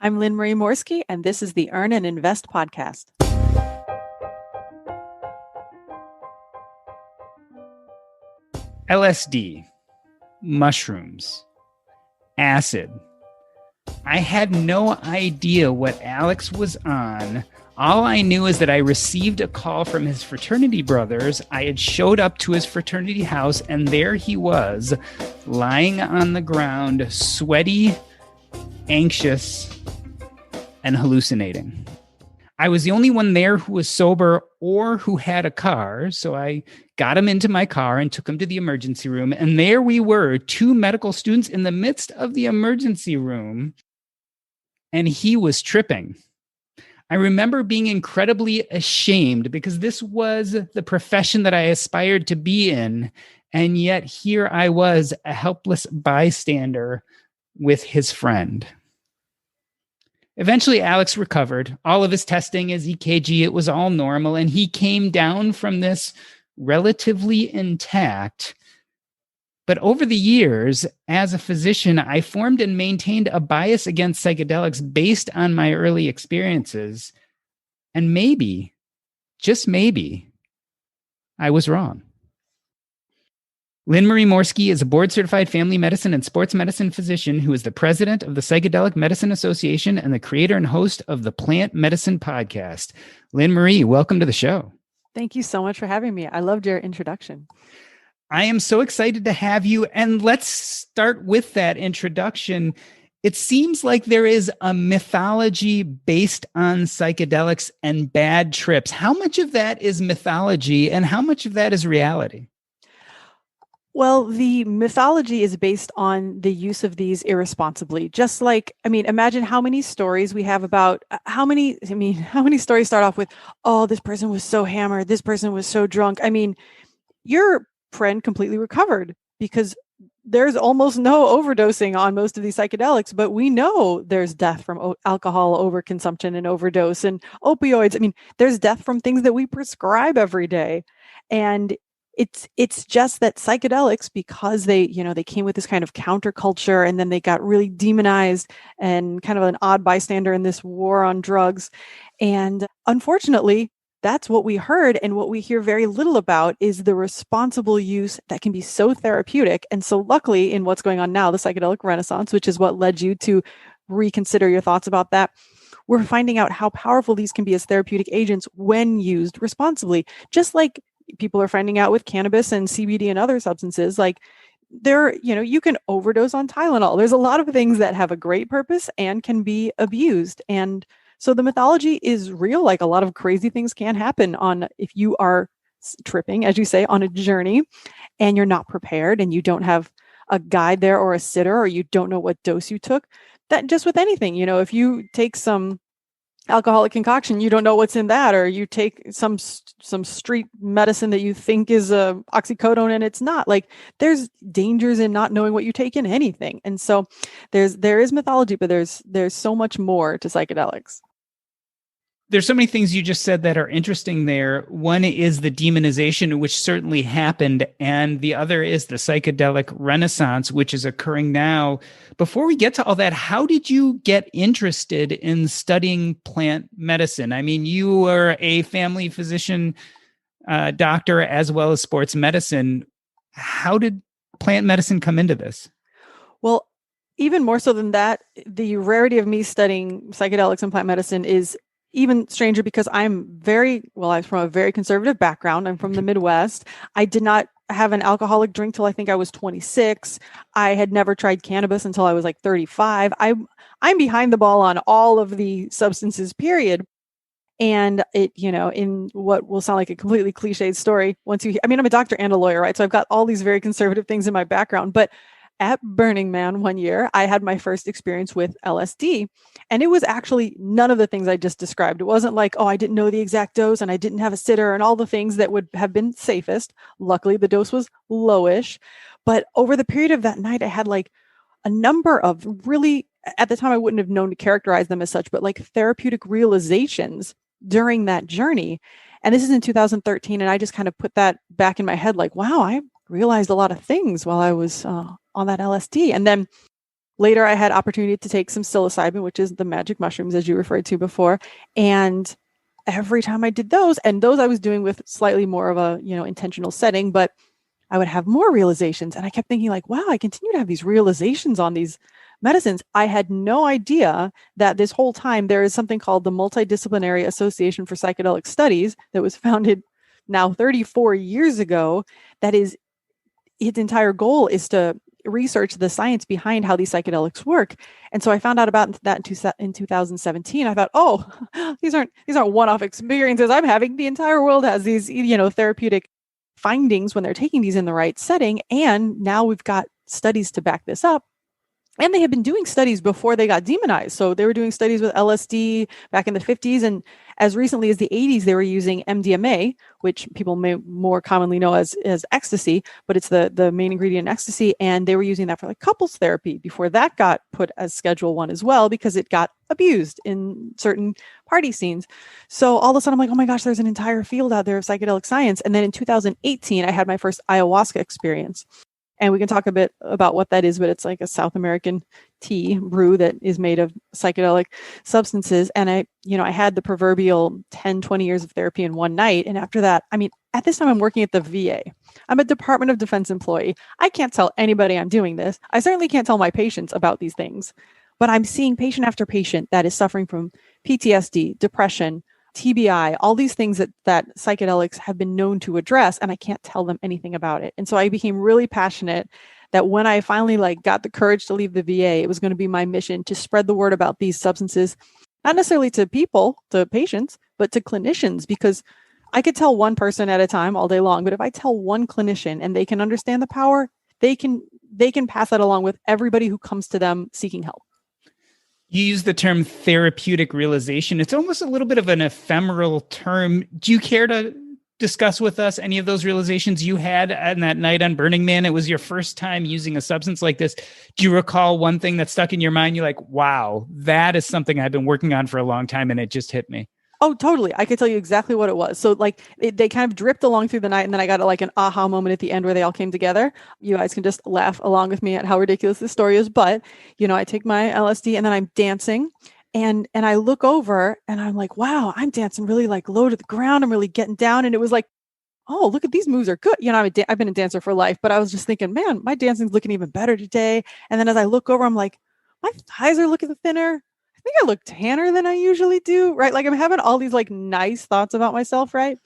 I'm Lynn Morski, and this is the Earn and Invest podcast. LSD, mushrooms, acid. I had no idea what Alex was on. All I knew is that I received a call from his fraternity brothers. I had showed up to his fraternity house, and there he was, lying on the ground, sweaty, anxious, and hallucinating. I was the only one there who was sober or who had a car, so I got him into my car and took him to the emergency room, and there we were, two medical students in the midst of the emergency room, and he was tripping. I remember being incredibly ashamed because this was the profession that I aspired to be in, and yet here I was, a helpless bystander with his friend. Eventually, Alex recovered. All of his testing, his EKG, it was all normal, and he came down from this relatively intact. But over the years, as a physician, I formed and maintained a bias against psychedelics based on my early experiences. And maybe, just maybe, I was wrong. Lynn Morski is a board-certified family medicine and sports medicine physician who is the president of the Psychedelic Medicine Association and the creator and host of the Plant Medicine Podcast. Lynn Marie, welcome to the show. Thank you so much for having me. I loved your introduction. I am so excited to have you. And let's start with that introduction. It seems like there is a mythology based on psychedelics and bad trips. How much of that is mythology and how much of that is reality? Well, the mythology is based on the use of these irresponsibly. Just like, imagine how many stories we have about how many stories start off with, oh, this person was so hammered, this person was so drunk. Your friend completely recovered because there's almost no overdosing on most of these psychedelics, but we know there's death from alcohol overconsumption and overdose and opioids. There's death from things that we prescribe every day. And it's just that psychedelics, because they came with this kind of counterculture, and then they got really demonized and kind of an odd bystander in this war on drugs. And unfortunately, that's what we heard. And what we hear very little about is the responsible use that can be so therapeutic. And so luckily, in what's going on now, the psychedelic renaissance, which is what led you to reconsider your thoughts about that, we're finding out how powerful these can be as therapeutic agents when used responsibly. Just like people are finding out with cannabis and CBD and other substances, like you can overdose on Tylenol. There's a lot of things that have a great purpose and can be abused. And so the mythology is real. Like, a lot of crazy things can happen if you are tripping, as you say, on a journey and you're not prepared and you don't have a guide there or a sitter, or you don't know what dose you took. That just with anything, if you take some alcoholic concoction, you don't know what's in that, or you take some street medicine that you think is oxycodone and it's not. Like, there's dangers in not knowing what you take in anything. And so there is mythology, but there's so much more to psychedelics. There's so many things you just said that are interesting there. One is the demonization, which certainly happened, and the other is the psychedelic renaissance, which is occurring now. Before we get to all that, how did you get interested in studying plant medicine? You were a family physician, doctor, as well as sports medicine. How did plant medicine come into this? Well, even more so than that, the rarity of me studying psychedelics and plant medicine is even stranger because I'm from a very conservative background. I'm from the Midwest. I did not have an alcoholic drink till I think I was 26. I had never tried cannabis until I was like 35. I'm behind the ball on all of the substances, period. And it, in what will sound like a completely cliched story, I'm a doctor and a lawyer, right? So I've got all these very conservative things in my background, but at Burning Man one year, I had my first experience with LSD, and it was actually none of the things I just described. It wasn't like, oh, I didn't know the exact dose and I didn't have a sitter and all the things that would have been safest. Luckily, the dose was lowish. But over the period of that night, I had like a number of really, at the time, I wouldn't have known to characterize them as such, but like therapeutic realizations during that journey. And this is in 2013. And I just kind of put that back in my head, like, wow, I realized a lot of things while I was on that LSD. And then Later, I had opportunity to take some psilocybin, which is the magic mushrooms, as you referred to before. And every time I did those, and those I was doing with slightly more of a, intentional setting, but I would have more realizations. And I kept thinking like, wow, I continue to have these realizations on these medicines. I had no idea that this whole time there is something called the Multidisciplinary Association for Psychedelic Studies that was founded now 34 years ago. That is, its entire goal is to research the science behind how these psychedelics work. And so I found out about that in 2017. I thought, oh, these aren't one-off experiences I'm having. The entire world has these, therapeutic findings when they're taking these in the right setting. And now we've got studies to back this up. And they had been doing studies before they got demonized. So they were doing studies with LSD back in the 50s. And as recently as the 80s, they were using MDMA, which people may more commonly know as ecstasy, but it's the main ingredient in ecstasy. And they were using that for like couples therapy before that got put as Schedule 1 as well, because it got abused in certain party scenes. So all of a sudden I'm like, oh my gosh, there's an entire field out there of psychedelic science. And then in 2018, I had my first ayahuasca experience. And we can talk a bit about what that is, but it's like a South American tea brew that is made of psychedelic substances. And I had the proverbial 10, 20 years of therapy in one night. And after that, at this time I'm working at the VA. I'm a Department of Defense employee. I can't tell anybody I'm doing this. I certainly can't tell my patients about these things, but I'm seeing patient after patient that is suffering from PTSD, depression, TBI, all these things that psychedelics have been known to address, and I can't tell them anything about it. And so I became really passionate that when I finally got the courage to leave the VA, it was going to be my mission to spread the word about these substances, not necessarily to people, to patients, but to clinicians, because I could tell one person at a time all day long, but if I tell one clinician and they can understand the power, they can pass that along with everybody who comes to them seeking help. You use the term therapeutic realization. It's almost a little bit of an ephemeral term. Do you care to discuss with us any of those realizations you had on that night on Burning Man? It was your first time using a substance like this. Do you recall one thing that stuck in your mind? You're like, wow, that is something I've been working on for a long time and it just hit me. Oh, totally. I could tell you exactly what it was. So they kind of dripped along through the night, and then I got an aha moment at the end where they all came together. You guys can just laugh along with me at how ridiculous this story is. But, I take my LSD and then I'm dancing and I look over and I'm like, wow, I'm dancing really low to the ground. I'm really getting down. And it was like, oh, look at these moves are good. I've been a dancer for life, but I was just thinking, man, my dancing's looking even better today. And then as I look over, I'm like, my thighs are looking thinner. I think I look tanner than I usually do, right? I'm having all these nice thoughts about myself, right?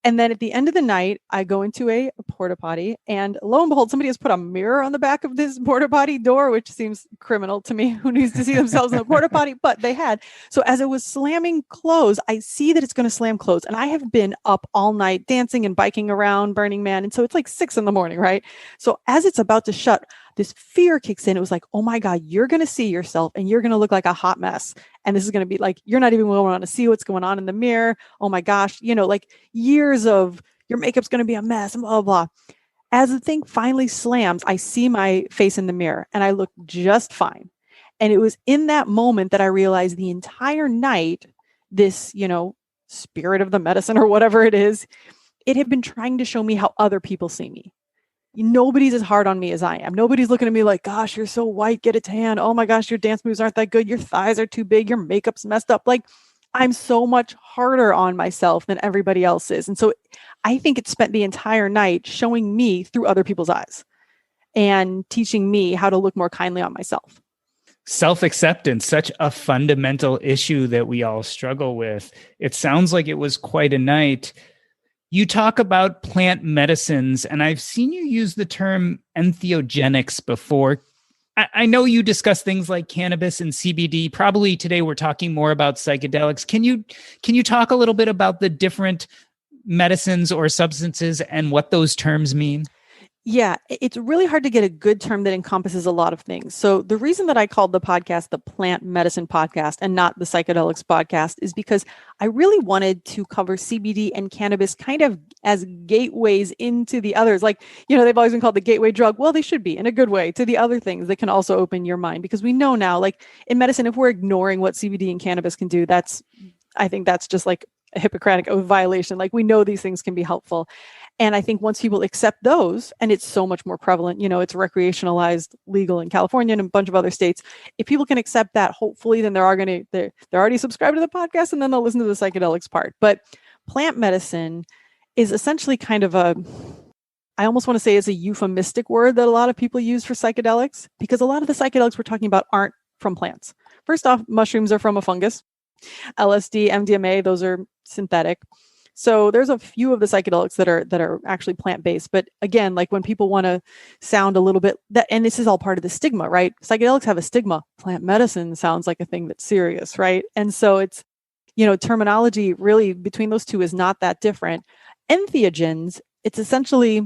And then at the end of the night, I go into a porta potty, and lo and behold, somebody has put a mirror on the back of this porta potty door, which seems criminal to me. Who needs to see themselves in a porta potty? But they had. So as it was slamming closed, I see that it's going to slam closed. And I have been up all night dancing and biking around Burning Man. And so it's 6 a.m, right? So as it's about to shut, this fear kicks in. It was like, oh my God, you're going to see yourself and you're going to look like a hot mess. And this is going to be you're not even going to want to see what's going on in the mirror. Oh my gosh, years of your makeup's going to be a mess and blah, blah, blah. As the thing finally slams, I see my face in the mirror and I look just fine. And it was in that moment that I realized the entire night, this, spirit of the medicine or whatever it is, it had been trying to show me how other people see me. Nobody's as hard on me as I am. Nobody's looking at me like, gosh, you're so white, get a tan. Oh my gosh, your dance moves aren't that good. Your thighs are too big. Your makeup's messed up. I'm so much harder on myself than everybody else is. And so I think it spent the entire night showing me through other people's eyes and teaching me how to look more kindly on myself. Self-acceptance, such a fundamental issue that we all struggle with. It sounds like it was quite a night. You talk about plant medicines, and I've seen you use the term entheogenics before. I know you discuss things like cannabis and CBD. Probably today we're talking more about psychedelics. Can you talk a little bit about the different medicines or substances and what those terms mean? Yeah, it's really hard to get a good term that encompasses a lot of things. So the reason that I called the podcast the Plant Medicine Podcast and not the Psychedelics Podcast is because I really wanted to cover CBD and cannabis kind of as gateways into the others. They've always been called the gateway drug. Well, they should be in a good way to the other things that can also open your mind, because we know now, in medicine, if we're ignoring what CBD and cannabis can do, I think that's just a Hippocratic oath violation. We know these things can be helpful. And I think once people accept those, and it's so much more prevalent, it's recreationalized, legal in California and a bunch of other states. If people can accept that, hopefully, then they're already subscribed to the podcast, and then they'll listen to the psychedelics part. But plant medicine is essentially kind of I almost want to say it's a euphemistic word that a lot of people use for psychedelics, because a lot of the psychedelics we're talking about aren't from plants. First off, mushrooms are from a fungus. LSD, MDMA, those are synthetic. So there's a few of the psychedelics that are actually plant-based. But again, like when people want to sound a little bit and this is all part of the stigma, right? Psychedelics have a stigma. Plant medicine sounds like a thing that's serious, right? And so it's, terminology really between those two is not that different. Entheogens, it's essentially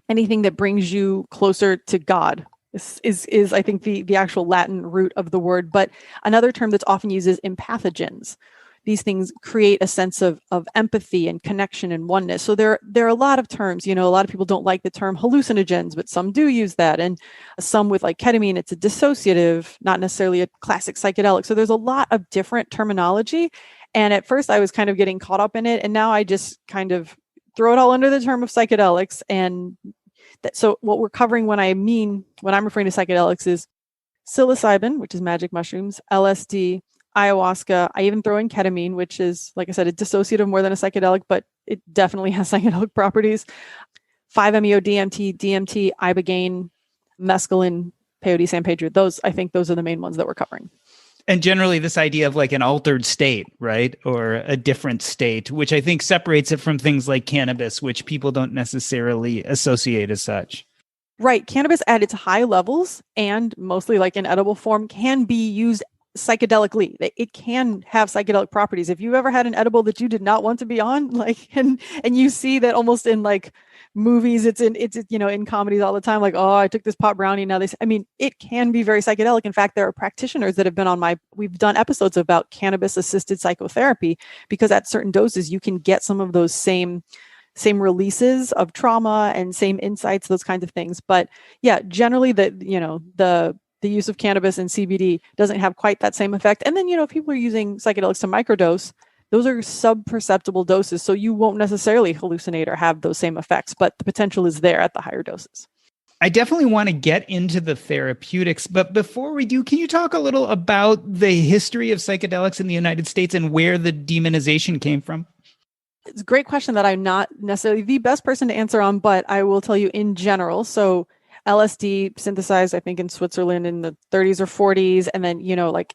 anything that brings you closer to God. This is I think the actual Latin root of the word. But another term that's often used is empathogens. These things create a sense of empathy and connection and oneness. So there are a lot of terms. A lot of people don't like the term hallucinogens, but some do use that. And some with like ketamine, it's a dissociative, not necessarily a classic psychedelic. So there's a lot of different terminology. And at first I was kind of getting caught up in it. And now I just kind of throw it all under the term of psychedelics. And so what we're covering when I'm referring to psychedelics is psilocybin, which is magic mushrooms, LSD, ayahuasca. I even throw in ketamine, which is, like I said, a dissociative more than a psychedelic, but it definitely has psychedelic properties. 5-MeO-DMT, DMT, ibogaine, mescaline, peyote, San Pedro. I think those are the main ones that we're covering. And generally this idea of like an altered state, right? Or a different state, which I think separates it from things like cannabis, which people don't necessarily associate as such. Right. Cannabis at its high levels and mostly like in edible form can be used psychedelically. It can have psychedelic properties. If you ever had an edible that you did not want to be on, and you see that almost in like movies, it's in comedies all the time, like, oh, I took this pot brownie. Now it can be very psychedelic. In fact, there are practitioners that have been we've done episodes about cannabis assisted psychotherapy, because at certain doses, you can get some of those same releases of trauma and same insights, those kinds of things. But yeah, generally the use of cannabis and CBD doesn't have quite that same effect. And then, if people are using psychedelics to microdose, those are sub-perceptible doses. So you won't necessarily hallucinate or have those same effects, but the potential is there at the higher doses. I definitely want to get into the therapeutics, but before we do, can you talk a little about the history of psychedelics in the United States and where the demonization came from? It's a great question that I'm not necessarily the best person to answer on, but I will tell you in general. So LSD synthesized, I think, in Switzerland in the 30s or 40s. And then,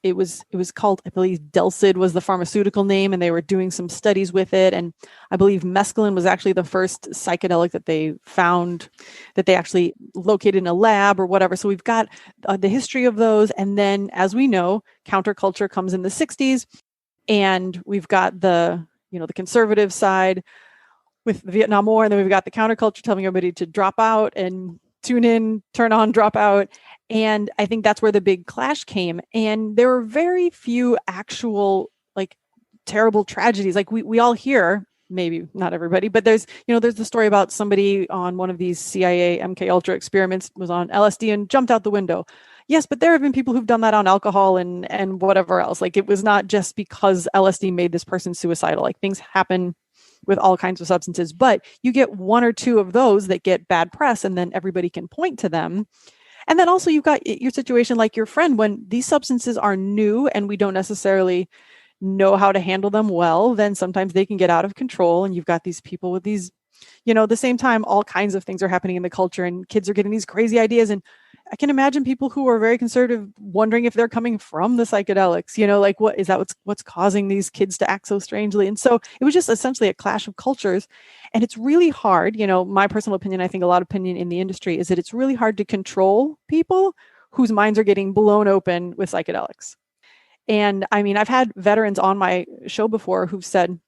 it was called, I believe, Delsid was the pharmaceutical name, and they were doing some studies with it. And I believe mescaline was actually the first psychedelic that they found that they actually located in a lab or whatever. So we've got the history of those. And then, as we know, counterculture comes in the 60s, and we've got the conservative side with the Vietnam War. And then we've got the counterculture telling everybody to drop out and tune in, turn on, drop out. And I think that's where the big clash came. And there were very few actual like terrible tragedies. Like we all hear, maybe not everybody, but there's the story about somebody on one of these CIA MK Ultra experiments was on LSD and jumped out the window. Yes, but there have been people who've done that on alcohol and whatever else. Like it was not just because LSD made this person suicidal. Like things happen with all kinds of substances, but you get one or two of those that get bad press, and then everybody can point to them. And then also you've got your situation like your friend, when these substances are new and we don't necessarily know how to handle them well, then sometimes they can get out of control. And you've got these people with these, at the same time, all kinds of things are happening in the culture and kids are getting these crazy ideas. And I can imagine people who are very conservative wondering if they're coming from the psychedelics, like what's causing these kids to act so strangely. And so it was just essentially a clash of cultures. And it's really hard, my personal opinion, I think a lot of opinion in the industry is that it's really hard to control people whose minds are getting blown open with psychedelics. And I mean, I've had veterans on my show before who've said,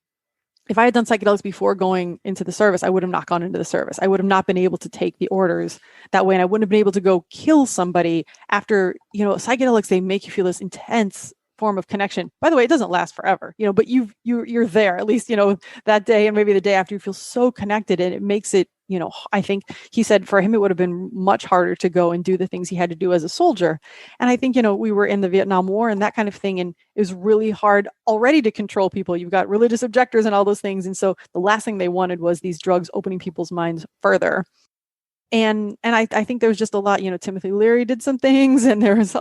if I had done psychedelics before going into the service, I would have not gone into the service. I would have not been able to take the orders that way. And I wouldn't have been able to go kill somebody after, psychedelics, they make you feel this intense form of connection. By the way, it doesn't last forever, but you're there at least, that day and maybe the day after, you feel so connected, and it makes it I think he said for him, it would have been much harder to go and do the things he had to do as a soldier. And I think, we were in the Vietnam War and that kind of thing. And it was really hard already to control people. You've got religious objectors and all those things. And so the last thing they wanted was these drugs opening people's minds further. And I think there was just a lot, Timothy Leary did some things, and there was,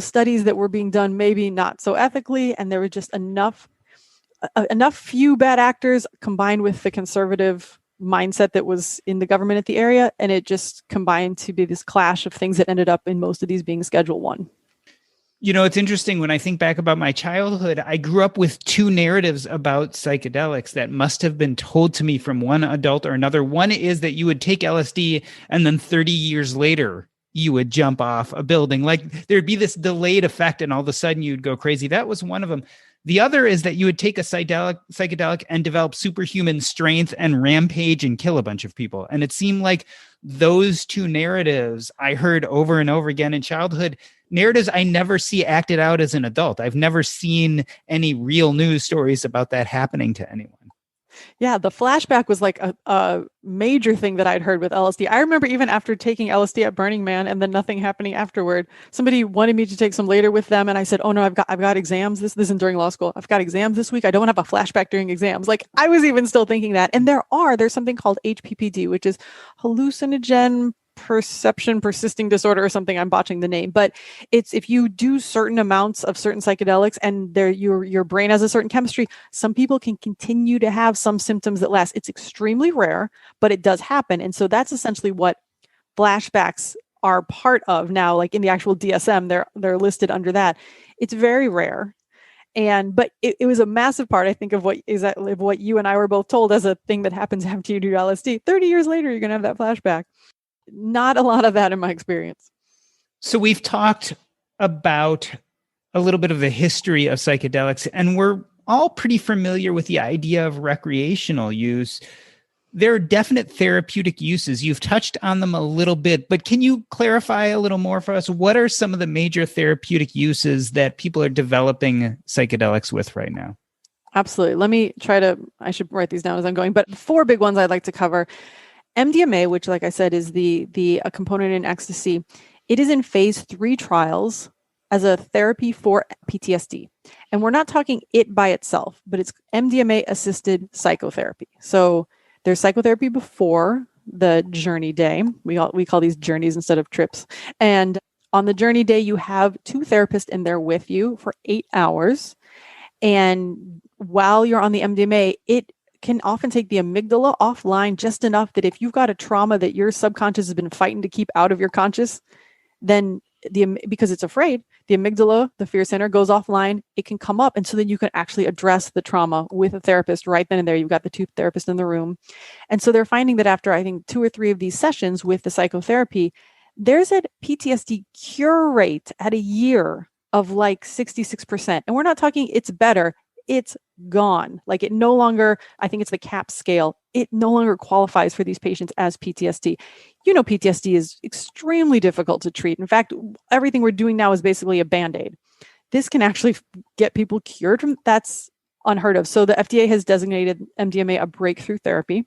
studies that were being done, maybe not so ethically. And there was just enough few bad actors combined with the conservative mindset that was in the government at the area. And it just combined to be this clash of things that ended up in most of these being Schedule 1. It's interesting when I think back about my childhood, I grew up with two narratives about psychedelics that must have been told to me from one adult or another. One is that you would take LSD and then 30 years later, you would jump off a building. Like there'd be this delayed effect and all of a sudden you'd go crazy. That was one of them. The other is that you would take a psychedelic and develop superhuman strength and rampage and kill a bunch of people. And it seemed like those two narratives I heard over and over again in childhood, narratives I never see acted out as an adult. I've never seen any real news stories about that happening to anyone. Yeah, the flashback was like a major thing that I'd heard with LSD. I remember even after taking LSD at Burning Man and then nothing happening afterward, somebody wanted me to take some later with them. And I said, oh no, I've got exams. This isn't during law school. I've got exams this week. I don't want to have a flashback during exams. Like I was even still thinking that. And there's something called HPPD, which is hallucinogen perception persisting disorder or something. I'm botching the name, but it's if you do certain amounts of certain psychedelics and your brain has a certain chemistry, some people can continue to have some symptoms that last. It's extremely rare, but it does happen. And so that's essentially what flashbacks are part of now. Like in the actual DSM, they're listed under that. It's very rare. But it was a massive part, I think, of what you and I were both told as a thing that happens after you do LSD. 30 years later, you're going to have that flashback. Not a lot of that in my experience. So we've talked about a little bit of the history of psychedelics, and we're all pretty familiar with the idea of recreational use. There are definite therapeutic uses. You've touched on them a little bit, but can you clarify a little more for us? What are some of the major therapeutic uses that people are developing psychedelics with right now? Absolutely. I should write these down as I'm going, but 4 big ones I'd like to cover. MDMA, which, like I said, is a component in ecstasy. It is in phase 3 trials as a therapy for PTSD. And we're not talking it by itself, but it's MDMA-assisted psychotherapy. So there's psychotherapy before the journey day. We call these journeys instead of trips. And on the journey day, you have 2 therapists in there with you for 8 hours. And while you're on the MDMA, it can often take the amygdala offline just enough that if you've got a trauma that your subconscious has been fighting to keep out of your conscious, then because it's afraid, the amygdala, the fear center, goes offline. It can come up. And so then you can actually address the trauma with a therapist right then and there. You've got the 2 therapists in the room. And so they're finding that after, I think, 2 or 3 of these sessions with the psychotherapy, there's a PTSD cure rate at a year of like 66%. And we're not talking it's better. It's gone. Like it no longer, I think it's the CAP scale. It no longer qualifies for these patients as PTSD. PTSD is extremely difficult to treat. In fact, everything we're doing now is basically a Band-Aid. This can actually get people cured from that's unheard of. So the FDA has designated MDMA a breakthrough therapy,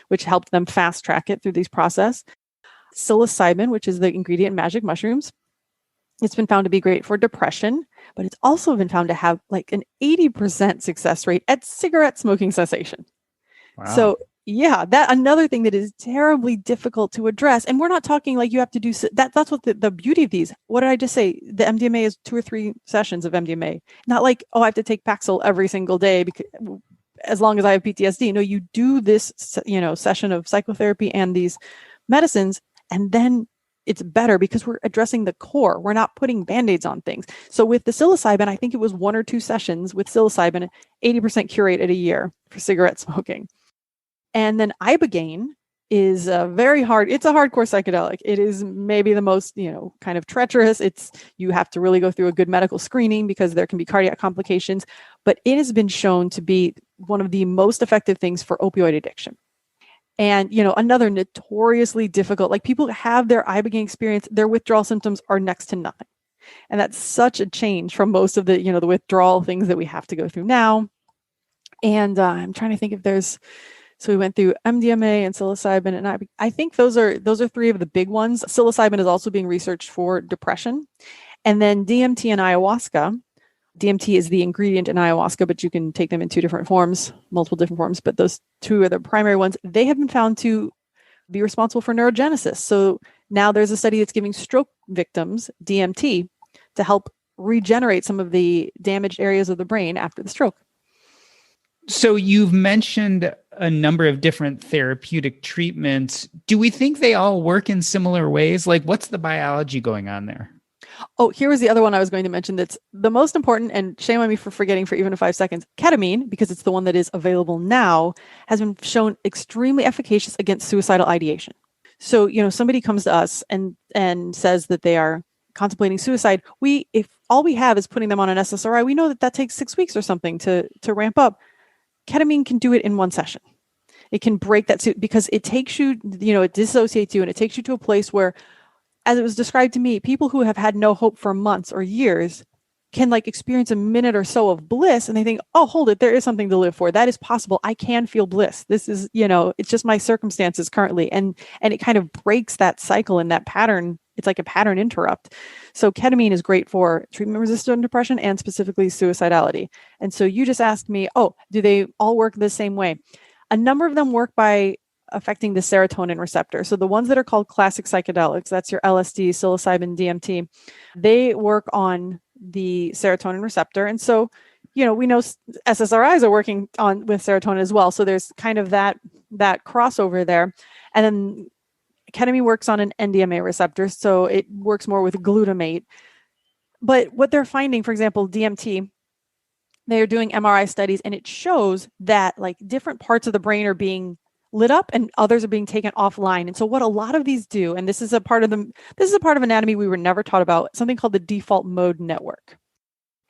which helped them fast track it through this process. Psilocybin, which is the ingredient in magic mushrooms, it's been found to be great for depression, but it's also been found to have like an 80% success rate at cigarette smoking cessation. Wow. So yeah, that another thing that is terribly difficult to address. And we're not talking like you have to do that. That's what the beauty of these. What did I just say? The MDMA is 2 or 3 sessions of MDMA. Not like, oh, I have to take Paxil every single day because as long as I have PTSD. No, you do this, session of psychotherapy and these medicines, and then it's better because we're addressing the core. We're not putting Band-Aids on things. So with the psilocybin, I think it was 1 or 2 sessions with psilocybin, 80% cure rate at a year for cigarette smoking. And then ibogaine is it's a hardcore psychedelic. It is maybe the most, kind of treacherous. You have to really go through a good medical screening because there can be cardiac complications, but it has been shown to be one of the most effective things for opioid addiction. And, another notoriously difficult, like people have their ibogaine experience, their withdrawal symptoms are next to nothing. And that's such a change from most of the, the withdrawal things that we have to go through now. And I'm trying to think if there's So we went through MDMA and psilocybin, and I think those are three of the big ones. Psilocybin is also being researched for depression, and then DMT and ayahuasca. DMT is the ingredient in ayahuasca, but you can take them in two different forms, multiple different forms. But those two are the primary ones. They have been found to be responsible for neurogenesis. So now there's a study that's giving stroke victims DMT to help regenerate some of the damaged areas of the brain after the stroke. So you've mentioned a number of different therapeutic treatments. Do we think they all work in similar ways? Like, what's the biology going on there? Oh, here was the other one I was going to mention that's the most important, and shame on me for forgetting for even 5 seconds. Ketamine, because it's the one that is available now, has been shown extremely efficacious against suicidal ideation. So, somebody comes to us and says that they are contemplating suicide. If all we have is putting them on an SSRI, we know that takes 6 weeks or something to ramp up. Ketamine can do it in one session. It can break that because it takes you, it dissociates you, and it takes you to a place where, as it was described to me, people who have had no hope for months or years can experience a minute or so of bliss, and they think, oh, hold it, there is something to live for. That is possible. I can feel bliss. This is, it's just my circumstances currently. And it kind of breaks that cycle and that pattern. It's like a pattern interrupt. So ketamine is great for treatment-resistant depression and specifically suicidality. And so you just asked me, oh, do they all work the same way? A number of them work by affecting the serotonin receptor. So the ones that are called classic psychedelics, that's your LSD, psilocybin, DMT, they work on the serotonin receptor. And so, we know SSRIs are working with serotonin as well. So there's kind of that crossover there. And then ketamine works on an NMDA receptor, so it works more with glutamate. But what they're finding, for example, DMT, they're doing MRI studies, and it shows that different parts of the brain are being lit up and others are being taken offline. And so what a lot of these do, and this is a part of anatomy we were never taught about, something called the default mode network.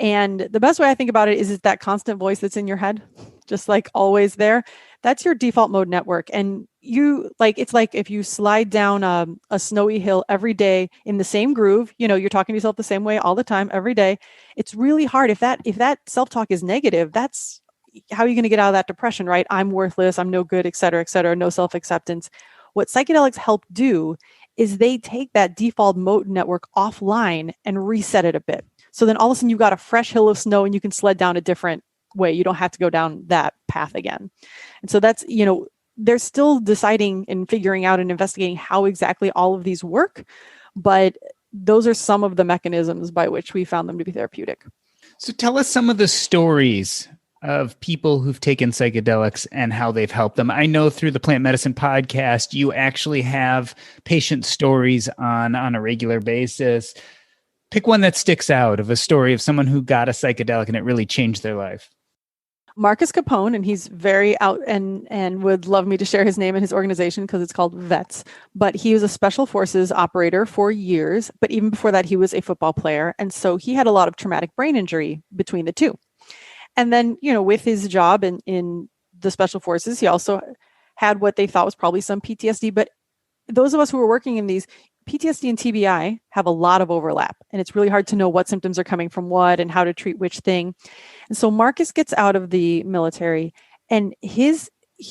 And the best way I think about it is that constant voice that's in your head, just always there. That's your default mode network. And it's like if you slide down a snowy hill every day in the same groove, you're talking to yourself the same way all the time, every day. It's really hard. If that self-talk is negative, that's how are you going to get out of that depression, right? I'm worthless, I'm no good, et cetera, no self-acceptance. What psychedelics help do is they take that default mode network offline and reset it a bit. So then all of a sudden you've got a fresh hill of snow and you can sled down a different way. You don't have to go down that path again. And so that's, they're still deciding and figuring out and investigating how exactly all of these work. But those are some of the mechanisms by which we found them to be therapeutic. So tell us some of the stories of people who've taken psychedelics and how they've helped them. I know through the Plant Medicine podcast, you actually have patient stories on a regular basis. Pick one that sticks out of a story of someone who got a psychedelic and it really changed their life. Marcus Capone, and he's very out and would love me to share his name and his organization because it's called VETS. But he was a special forces operator for years. But even before that, he was a football player. And so he had a lot of traumatic brain injury between the two. And then, with his job in the special forces, he also had what they thought was probably some PTSD. But those of us who were working in these, PTSD and TBI have a lot of overlap, and it's really hard to know what symptoms are coming from what and how to treat which thing. And so Marcus gets out of the military, and he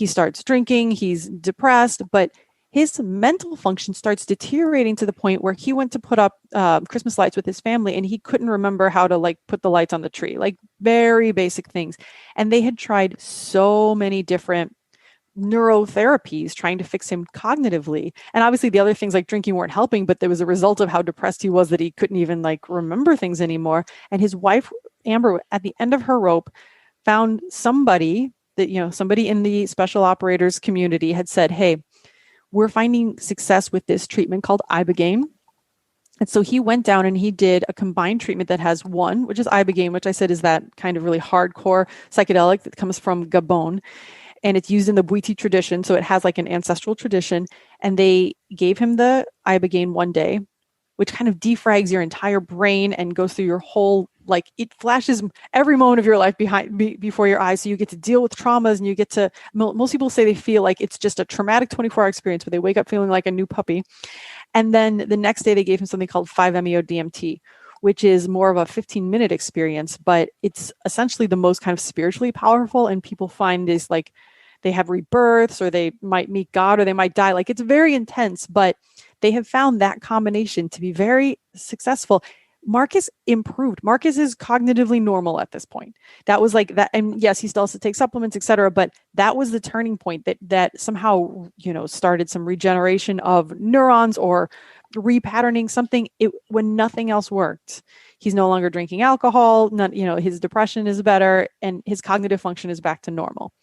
starts drinking, he's depressed, but his mental function starts deteriorating to the point where he went to put up Christmas lights with his family, and he couldn't remember how to put the lights on the tree, very basic things. And they had tried so many different neurotherapies trying to fix him cognitively. And obviously the other things like drinking weren't helping, but there was a result of how depressed he was that he couldn't even remember things anymore. And his wife, Amber, at the end of her rope, found somebody that, somebody in the special operators community had said, hey, we're finding success with this treatment called Ibogaine. And so he went down and he did a combined treatment that has one, which is Ibogaine, which I said is that kind of really hardcore psychedelic that comes from Gabon. And it's used in the Bwiti tradition. So it has an ancestral tradition. And they gave him the Ibogaine one day, which kind of defrags your entire brain and goes through your whole, it flashes every moment of your life before your eyes. So you get to deal with traumas, and you get to, most people say they feel like it's just a traumatic 24-hour experience, but they wake up feeling like a new puppy. And then the next day they gave him something called 5-MeO-DMT, which is more of a 15-minute experience, but it's essentially the most kind of spiritually powerful. And people find this they have rebirths, or they might meet God, or they might die. Like, it's very intense, but they have found that combination to be very successful. Marcus improved. Marcus is cognitively normal at this point. That was like that. And yes, he still has to take supplements, etc. But that was the turning point that somehow, started some regeneration of neurons, or repatterning something when nothing else worked. He's no longer drinking alcohol. His depression is better, and his cognitive function is back to normal.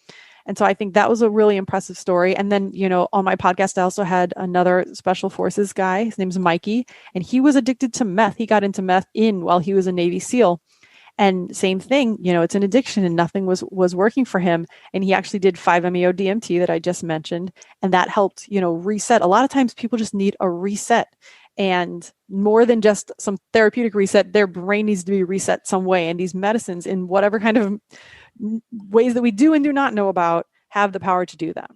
And so I think that was a really impressive story. And then, on my podcast, I also had another special forces guy. His name's Mikey, and he was addicted to meth. He got into meth while he was a Navy SEAL. And same thing, it's an addiction, and nothing was working for him. And he actually did 5-MeO DMT that I just mentioned. And that helped, reset. A lot of times people just need a reset. And more than just some therapeutic reset, their brain needs to be reset some way. And these medicines, in whatever kind of ways that we do and do not know about, have the power to do that.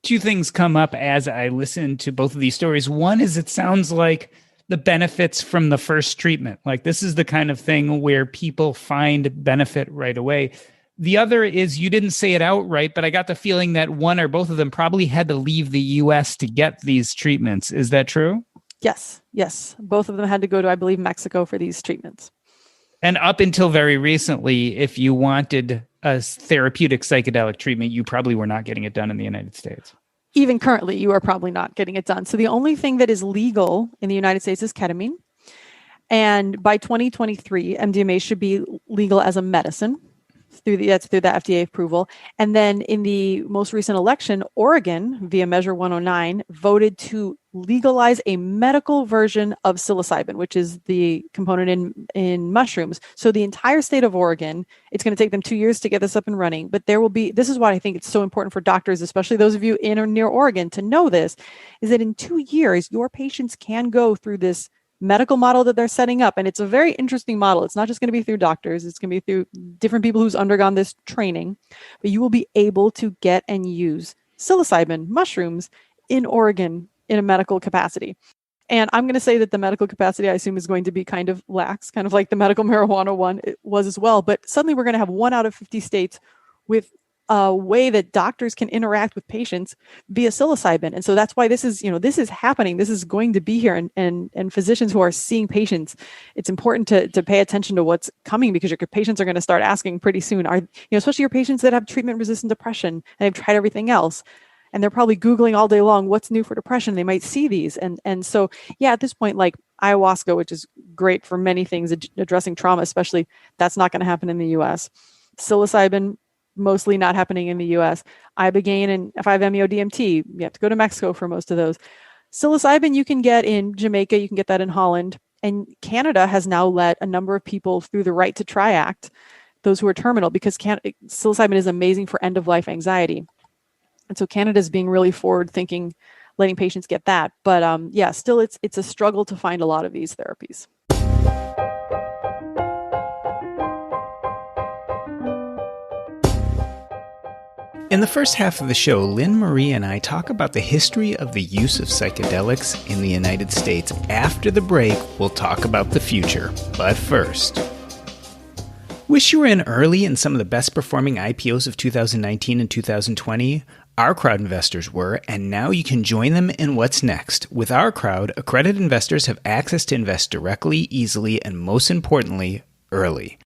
Two things come up as I listen to both of these stories. One is, it sounds like the benefits from the first treatment. Like, this is the kind of thing where people find benefit right away. The other is, you didn't say it outright, but I got the feeling that one or both of them probably had to leave the US to get these treatments. Is that true? Yes. Both of them had to go to, I believe, Mexico for these treatments. And up until very recently, if you wanted a therapeutic psychedelic treatment, you probably were not getting it done in the United States. Even currently, you are probably not getting it done. So the only thing that is legal in the United States is ketamine. And by 2023, MDMA should be legal as a medicine through the FDA approval. And then in the most recent election, Oregon, via Measure 109, voted to legalize a medical version of psilocybin, which is the component in mushrooms. So the entire state of Oregon, it's going to take them 2 years to get this up and running. But this is why I think it's so important for doctors, especially those of you in or near Oregon, to know this, is that in 2 years, your patients can go through this medical model that they're setting up. And it's a very interesting model. It's not just going to be through doctors. It's going to be through different people who's undergone this training, but you will be able to get and use psilocybin mushrooms in Oregon in a medical capacity. And I'm going to say that the medical capacity, I assume, is going to be kind of lax, kind of like the medical marijuana one was as well. But suddenly we're going to have 1 out of 50 states with a way that doctors can interact with patients via psilocybin. And so that's why this is happening. This is going to be here. And physicians who are seeing patients, it's important to pay attention to what's coming, because your patients are going to start asking pretty soon, especially your patients that have treatment-resistant depression and they've tried everything else. And they're probably Googling all day long, what's new for depression? They might see these. And so, yeah, at this point, like ayahuasca, which is great for many things, addressing trauma, especially, that's not going to happen in the US. Psilocybin, mostly not happening in the US. Ibogaine and 5-MeO DMT, you have to go to Mexico for most of those. Psilocybin you can get in Jamaica, you can get that in Holland. And Canada has now let a number of people through the Right to Try Act, those who are terminal, because psilocybin is amazing for end-of-life anxiety. And so Canada is being really forward-thinking, letting patients get that. But still it's a struggle to find a lot of these therapies. In the first half of the show, Lynn, Marie, and I talk about the history of the use of psychedelics in the United States. After the break, we'll talk about the future. But first, wish you were in early in some of the best performing IPOs of 2019 and 2020? Our Crowd investors were, and now you can join them in what's next. With Our Crowd, accredited investors have access to invest directly, easily, and most importantly, early.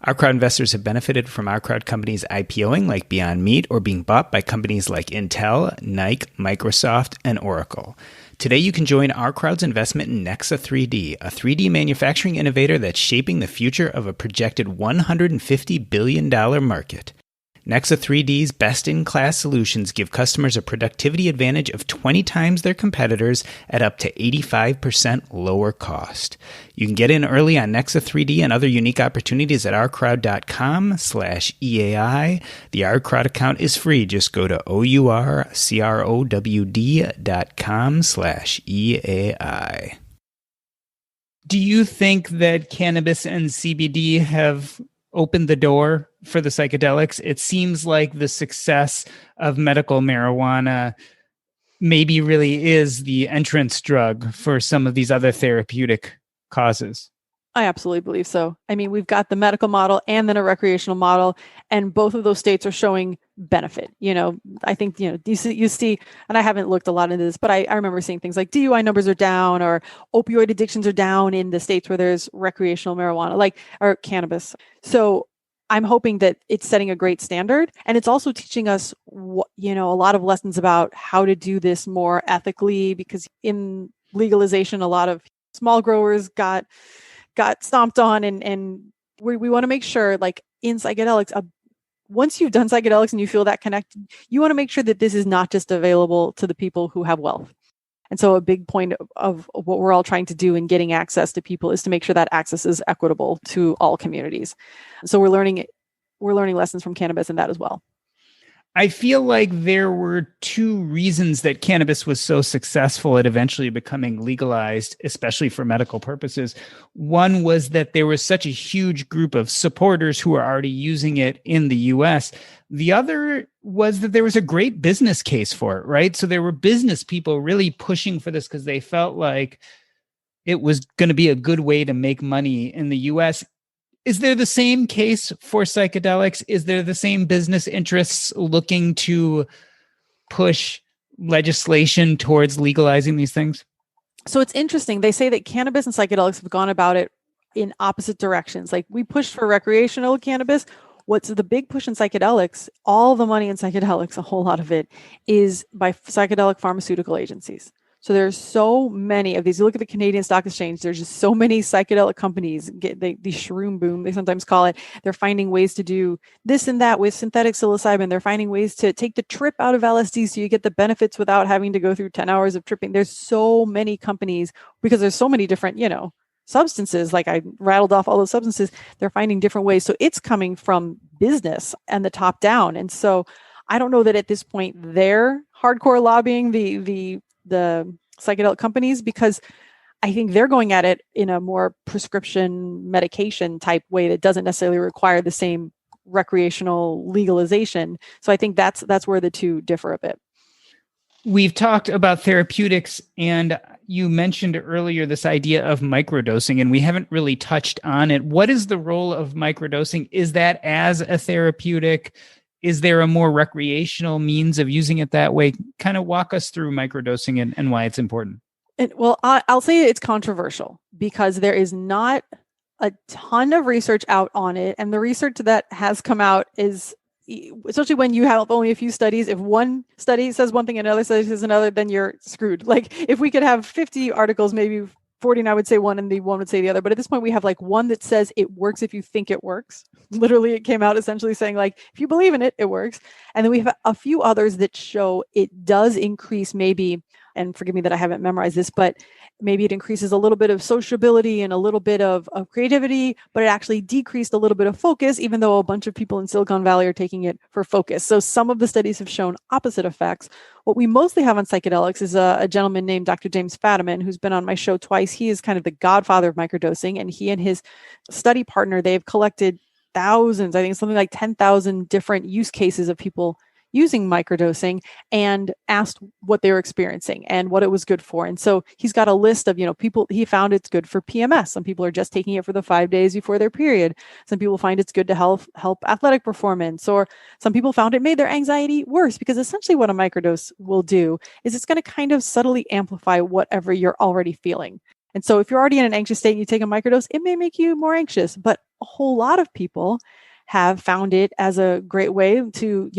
Our Crowd investors have benefited from Our Crowd companies IPOing like Beyond Meat or being bought by companies like Intel, Nike, Microsoft, and Oracle. Today you can join Our Crowd's investment in Nexa 3D, a 3D manufacturing innovator that's shaping the future of a projected $150 billion market. Nexa 3D's best-in-class solutions give customers a productivity advantage of 20 times their competitors at up to 85% lower cost. You can get in early on Nexa 3D and other unique opportunities at ourcrowd.com/EAI. The Our Crowd account is free. Just go to ourcrowd.com/EAI. Do you think that cannabis and CBD have opened the door for the psychedelics? It seems like the success of medical marijuana maybe really is the entrance drug for some of these other therapeutic causes. I absolutely believe so. I mean, we've got the medical model and then a recreational model, and both of those states are showing benefit. I think, you see, and I haven't looked a lot into this, but I remember seeing things like DUI numbers are down, or opioid addictions are down in the states where there's recreational marijuana, or cannabis. So I'm hoping that it's setting a great standard, and it's also teaching us a lot of lessons about how to do this more ethically, because in legalization, a lot of small growers got stomped on, and we want to make sure, like in psychedelics, once you've done psychedelics and you feel that connected, you want to make sure that this is not just available to the people who have wealth. And so a big point of what we're all trying to do in getting access to people is to make sure that access is equitable to all communities. So we're learning lessons from cannabis in that as well. I feel like there were two reasons that cannabis was so successful at eventually becoming legalized, especially for medical purposes. One was that there was such a huge group of supporters who were already using it in the US. The other was that there was a great business case for it, right? So there were business people really pushing for this because they felt like it was going to be a good way to make money in the US. Is there the same case for psychedelics? Is there the same business interests looking to push legislation towards legalizing these things? So it's interesting. They say that cannabis and psychedelics have gone about it in opposite directions. Like, we pushed for recreational cannabis. What's the big push in psychedelics? All the money in psychedelics, a whole lot of it, is by psychedelic pharmaceutical agencies. So there's so many of these. You look at the Canadian Stock Exchange, there's just so many psychedelic companies, the shroom boom, they sometimes call it. They're finding ways to do this and that with synthetic psilocybin. They're finding ways to take the trip out of LSD so you get the benefits without having to go through 10 hours of tripping. There's so many companies, because there's so many different, substances. Like, I rattled off all those substances. They're finding different ways. So it's coming from business and the top down. And so I don't know that at this point they're hardcore lobbying the psychedelic companies, because I think they're going at it in a more prescription medication type way that doesn't necessarily require the same recreational legalization. So I think that's where the two differ a bit. We've talked about therapeutics, and you mentioned earlier this idea of microdosing, and we haven't really touched on it. What is the role of microdosing? Is that as a therapeutic? Is there a more recreational means of using it that way? Kind of walk us through microdosing and why it's important. Well, I'll say it's controversial because there is not a ton of research out on it. And the research that has come out is, especially when you have only a few studies, if one study says one thing and another study says another, then you're screwed. Like, if we could have 50 articles, maybe 40, I would say one and the one would say the other. But at this point, we have like one that says it works if you think it works. Literally, it came out essentially saying, like, if you believe in it, it works. And then we have a few others that show it does increase maybe, and forgive me that I haven't memorized this, but maybe it increases a little bit of sociability and a little bit of creativity, but it actually decreased a little bit of focus, even though a bunch of people in Silicon Valley are taking it for focus. So some of the studies have shown opposite effects. What we mostly have on psychedelics is a gentleman named Dr. James Fadiman, who's been on my show twice. He is kind of the godfather of microdosing, and he and his study partner, they've collected thousands, I think something like 10,000 different use cases of people using microdosing and asked what they were experiencing and what it was good for. And so he's got a list of, people. He found it's good for PMS. Some people are just taking it for the 5 days before their period. Some people find it's good to help athletic performance, or some people found it made their anxiety worse, because essentially what a microdose will do is it's going to kind of subtly amplify whatever you're already feeling. And so if you're already in an anxious state and you take a microdose, it may make you more anxious. But a whole lot of people have found it as a great way to,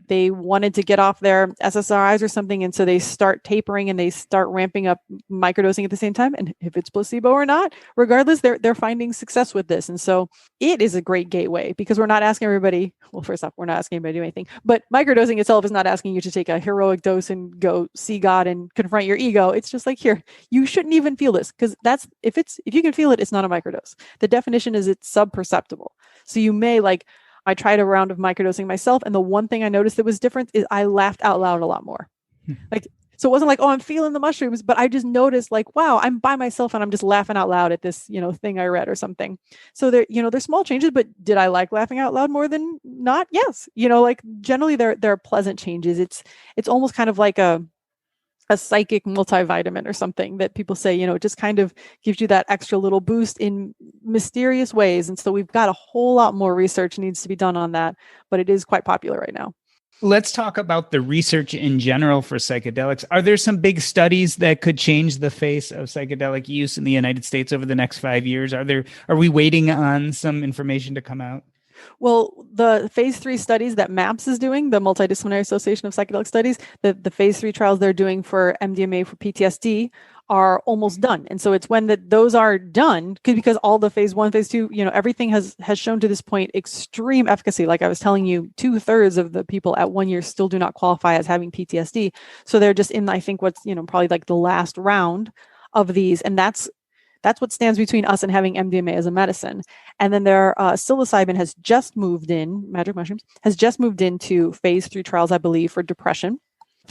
they wanted to get off their SSRIs or something. And so they start tapering and they start ramping up microdosing at the same time. And if it's placebo or not, regardless, they're finding success with this. And so it is a great gateway, because we're not asking everybody, well, first off, we're not asking anybody to do anything, but microdosing itself is not asking you to take a heroic dose and go see God and confront your ego. It's just like, here, you shouldn't even feel this, because if you can feel it, it's not a microdose. The definition is it's subperceptible. So you may, I tried a round of microdosing myself, and the one thing I noticed that was different is I laughed out loud a lot more. So it wasn't like, oh, I'm feeling the mushrooms, but I just noticed, like, wow, I'm by myself and I'm just laughing out loud at this, thing I read or something. So they're small changes, but did I like laughing out loud more than not? Yes. Generally they're pleasant changes. It's almost kind of like a psychic multivitamin or something that people say, it just kind of gives you that extra little boost in mysterious ways. And so we've got a whole lot more research needs to be done on that, but it is quite popular right now. Let's talk about the research in general for psychedelics. Are there some big studies that could change the face of psychedelic use in the United States over the next 5 years? Are we waiting on some information to come out? Well, the phase 3 studies that MAPS is doing, the Multidisciplinary Association of Psychedelic Studies, the phase 3 trials they're doing for MDMA for PTSD are almost done. And so it's when those are done, because all the phase 1, phase 2, everything has shown to this point extreme efficacy. Like I was telling you, 2/3 of the people at 1 year still do not qualify as having PTSD. So they're just in, I think, what's, probably like the last round of these. And that's what stands between us and having MDMA as a medicine. And then psilocybin has just moved in, magic mushrooms, has just moved into phase 3 trials, I believe, for depression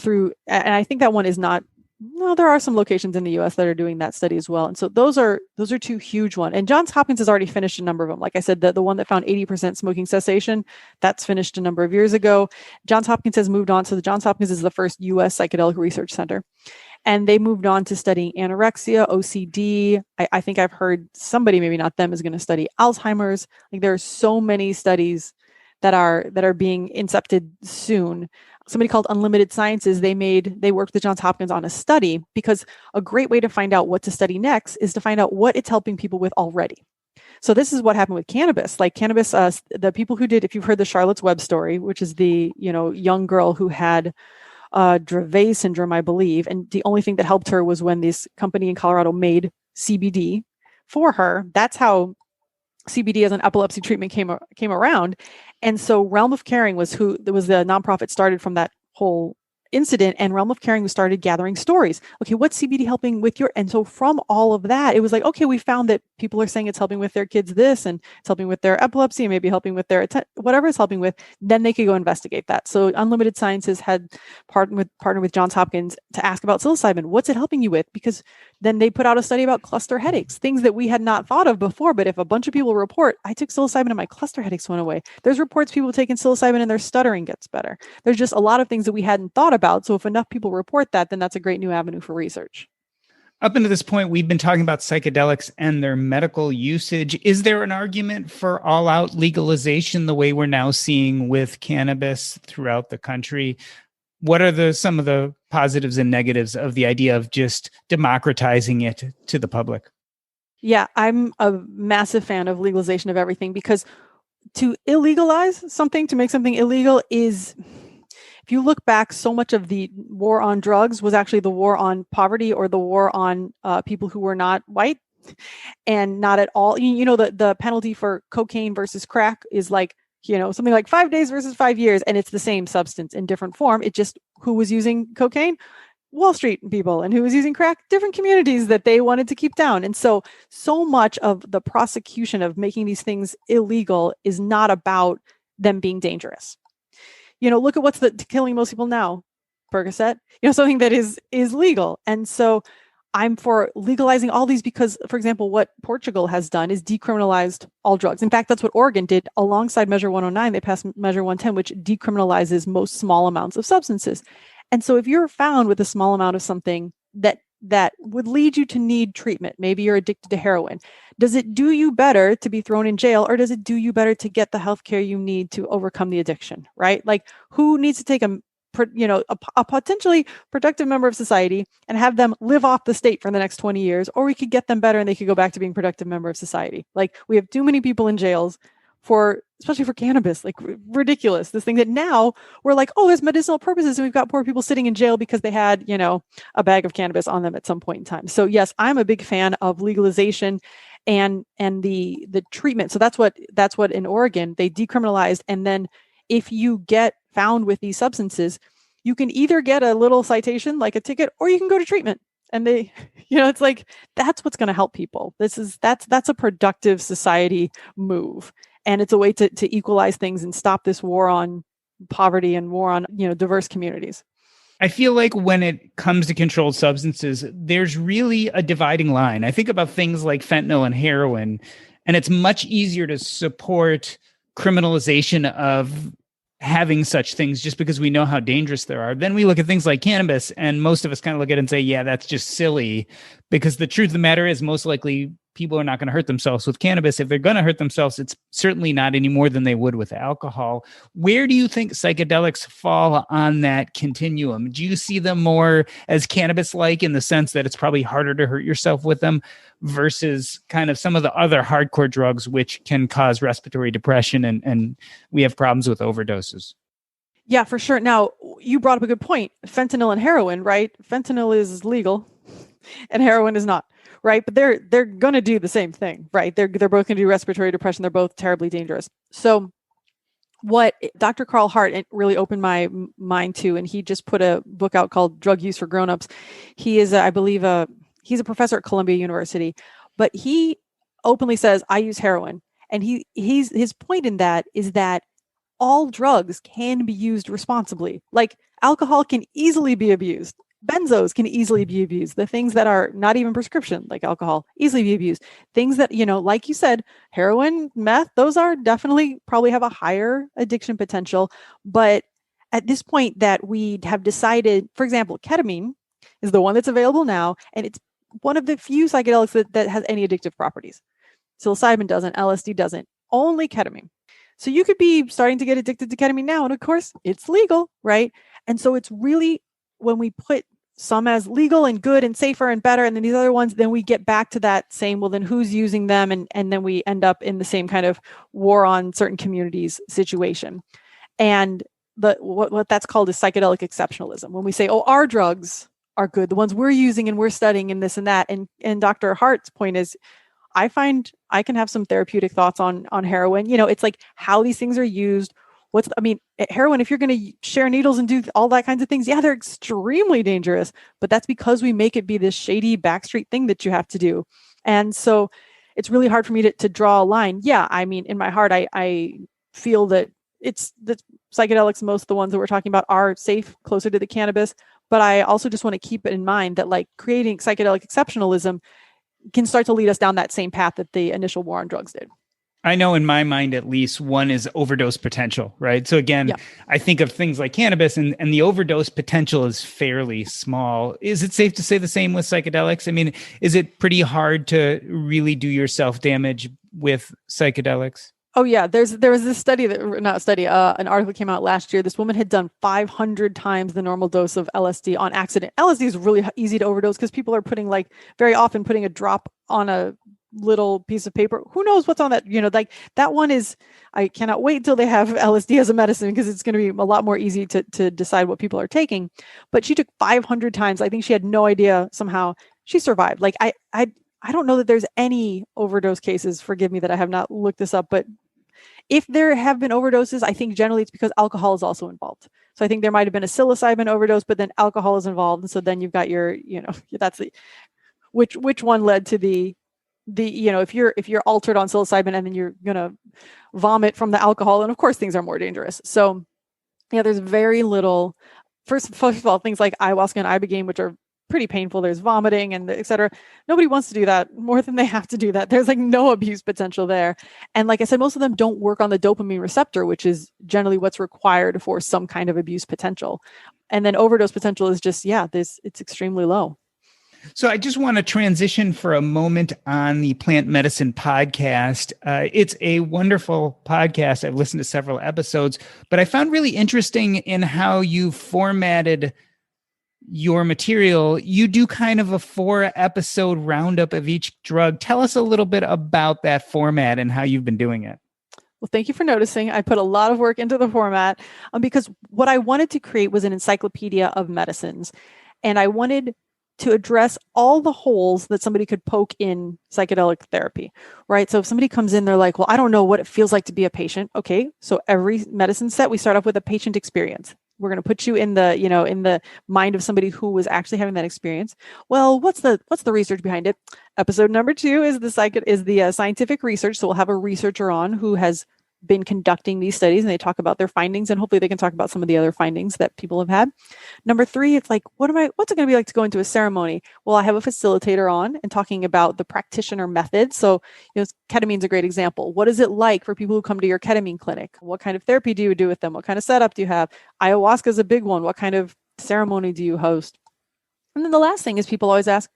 and I think that one is not, no, there are some locations in the US that are doing that study as well. And so those are two huge ones. And Johns Hopkins has already finished a number of them. Like I said, the one that found 80% smoking cessation, that's finished a number of years ago. Johns Hopkins has moved on. So the Johns Hopkins is the first US psychedelic research center. And they moved on to studying anorexia, OCD. I think I've heard somebody, maybe not them, is going to study Alzheimer's. Like there are so many studies that are being incepted soon. Somebody called Unlimited Sciences, they worked with Johns Hopkins on a study, because a great way to find out what to study next is to find out what it's helping people with already. So this is what happened with cannabis. Like cannabis, the people who did, if you've heard the Charlotte's Web story, which is the young girl who had Dravet syndrome, I believe, and the only thing that helped her was when this company in Colorado made CBD for her. That's how CBD as an epilepsy treatment came around. And so Realm of Caring was the nonprofit started from that whole incident, and Realm of Caring started gathering stories. Okay, what's CBD helping with and so from all of that, it was like, okay, we found that people are saying it's helping with their kids this, and it's helping with their epilepsy, and maybe helping with their whatever it's helping with, then they could go investigate that. So Unlimited Sciences had partnered with Johns Hopkins to ask about psilocybin. What's it helping you with? Because then they put out a study about cluster headaches, things that we had not thought of before. But if a bunch of people report, I took psilocybin and my cluster headaches went away. There's reports people taking psilocybin and their stuttering gets better. There's just a lot of things that we hadn't thought about. So if enough people report that, then that's a great new avenue for research. Up until this point, we've been talking about psychedelics and their medical usage. Is there an argument for all-out legalization the way we're now seeing with cannabis throughout the country? What are some of the positives and negatives of the idea of just democratizing it to the public? Yeah, I'm a massive fan of legalization of everything, because to illegalize something, to make something illegal is, if you look back, so much of the war on drugs was actually the war on poverty, or the war on people who were not white and not at all. The penalty for cocaine versus crack is like, something like 5 days versus 5 years, and it's the same substance in different form. It just, who was using cocaine? Wall Street people. And who was using crack? Different communities that they wanted to keep down. And so much of the prosecution of making these things illegal is not about them being dangerous. Look at what's killing most people now. Percocet, something that is legal. And so I'm for legalizing all these, because, for example, what Portugal has done is decriminalized all drugs. In fact, that's what Oregon did alongside Measure 109. They passed Measure 110, which decriminalizes most small amounts of substances. And so if you're found with a small amount of something that would lead you to need treatment, maybe you're addicted to heroin, does it do you better to be thrown in jail, or does it do you better to get the healthcare you need to overcome the addiction, right? Like, who needs to take a potentially productive member of society and have them live off the state for the next 20 years, or we could get them better and they could go back to being a productive member of society. Like, we have too many people in jails especially for cannabis, like ridiculous. This thing that now we're like, oh, there's medicinal purposes, and we've got poor people sitting in jail because they had, a bag of cannabis on them at some point in time. So yes, I'm a big fan of legalization and the treatment. So that's what in Oregon they decriminalized. And then if you get found with these substances, you can either get a little citation, like a ticket, or you can go to treatment. And they, it's like, that's what's going to help people. That's a productive society move. And it's a way to equalize things and stop this war on poverty and war on, diverse communities. I feel like when it comes to controlled substances, there's really a dividing line. I think about things like fentanyl and heroin, and it's much easier to support criminalization of having such things just because we know how dangerous they are. Then we look at things like cannabis, and most of us kind of look at it and say, yeah, that's just silly, because the truth of the matter is most likely people are not going to hurt themselves with cannabis. If they're going to hurt themselves, it's certainly not any more than they would with alcohol. Where do you think psychedelics fall on that continuum? Do you see them more as cannabis-like in the sense that it's probably harder to hurt yourself with them versus kind of some of the other hardcore drugs which can cause respiratory depression and we have problems with overdoses? Yeah, for sure. Now, you brought up a good point. Fentanyl and heroin, right? Fentanyl is legal and heroin is not, right? But they're going to do the same thing, right? They're both going to do respiratory depression. They're both terribly dangerous. So what Dr. Carl Hart really opened my mind to, and he just put a book out called Drug Use for Grownups. He is, I believe, he's a professor at Columbia University, but he openly says, I use heroin. And his point in that is that all drugs can be used responsibly. Like alcohol can easily be abused. Benzos can easily be abused. The things that are not even prescription, like alcohol, easily be abused. Things that, like you said, heroin, meth, those are definitely probably have a higher addiction potential. But at this point that we have decided, for example, ketamine is the one that's available now, and it's one of the few psychedelics that has any addictive properties. Psilocybin doesn't, LSD doesn't, only ketamine. So you could be starting to get addicted to ketamine now. And of course, it's legal, right? And so it's really, when we put some as legal and good and safer and better, and then these other ones, then we get back to that same, well, then who's using them? And then we end up in the same kind of war on certain communities situation. And what that's called is psychedelic exceptionalism. When we say, oh, our drugs are good, the ones we're using and we're studying and this and that. And Dr. Hart's point is, I find I can have some therapeutic thoughts on heroin. It's like how these things are used. Heroin, if you're going to share needles and do all that kinds of things, yeah, they're extremely dangerous, but that's because we make it be this shady backstreet thing that you have to do. And so it's really hard for me to draw a line. Yeah. In my heart, I feel that it's the psychedelics, most of the ones that we're talking about are safe, closer to the cannabis. But I also just want to keep it in mind that like creating psychedelic exceptionalism can start to lead us down that same path that the initial war on drugs did. I know in my mind, at least one is overdose potential, right? So again, I think of things like cannabis and the overdose potential is fairly small. Is it safe to say the same with psychedelics? Is it pretty hard to really do yourself damage with psychedelics? Oh yeah, there was this an article came out last year. This woman had done 500 times the normal dose of LSD on accident. LSD is really easy to overdose because people are very often putting a drop on a little piece of paper. Who knows what's on that? Like that one is, I cannot wait till they have LSD as a medicine because it's going to be a lot more easy to decide what people are taking. But she took 500 times. I think she had no idea, somehow she survived. Like I don't know that there's any overdose cases, forgive me that I have not looked this up, but if there have been overdoses, I think generally it's because alcohol is also involved. So I think there might have been a psilocybin overdose, but then alcohol is involved. And so then you've got your, that's which one led to the if you're altered on psilocybin and then you're going to vomit from the alcohol, and of course things are more dangerous. So yeah, there's very little, first of all, things like ayahuasca and ibogaine, which are pretty painful. There's vomiting and et cetera. Nobody wants to do that more than they have to do that. There's like no abuse potential there. And like I said, most of them don't work on the dopamine receptor, which is generally what's required for some kind of abuse potential. And then overdose potential is just, it's extremely low. So I just want to transition for a moment on the Plant Medicine podcast. It's a wonderful podcast. I've listened to several episodes, but I found really interesting in how you formatted your material. You do kind of a 4-episode roundup of each drug. Tell us a little bit about that format and how you've been doing it. Well, thank you for noticing. I put a lot of work into the format because what I wanted to create was an encyclopedia of medicines. And I wanted to address all the holes that somebody could poke in psychedelic therapy, right? So if somebody comes in, they're like, well, I don't know what it feels like to be a patient. Okay. So every medicine set, we start off with a patient experience. We're going to put you in the mind of somebody who was actually having that experience. Well, what's the research behind it? Episode number 2 is the scientific research. So we'll have a researcher on who has been conducting these studies, and they talk about their findings, and hopefully they can talk about some of the other findings that people have had. Number 3, it's like, what's it going to be like to go into a ceremony? Well, I have a facilitator on and talking about the practitioner method. So, ketamine is a great example. What is it like for people who come to your ketamine clinic? What kind of therapy do you do with them? What kind of setup do you have? Ayahuasca is a big one. What kind of ceremony do you host? And then the last thing is people always ask,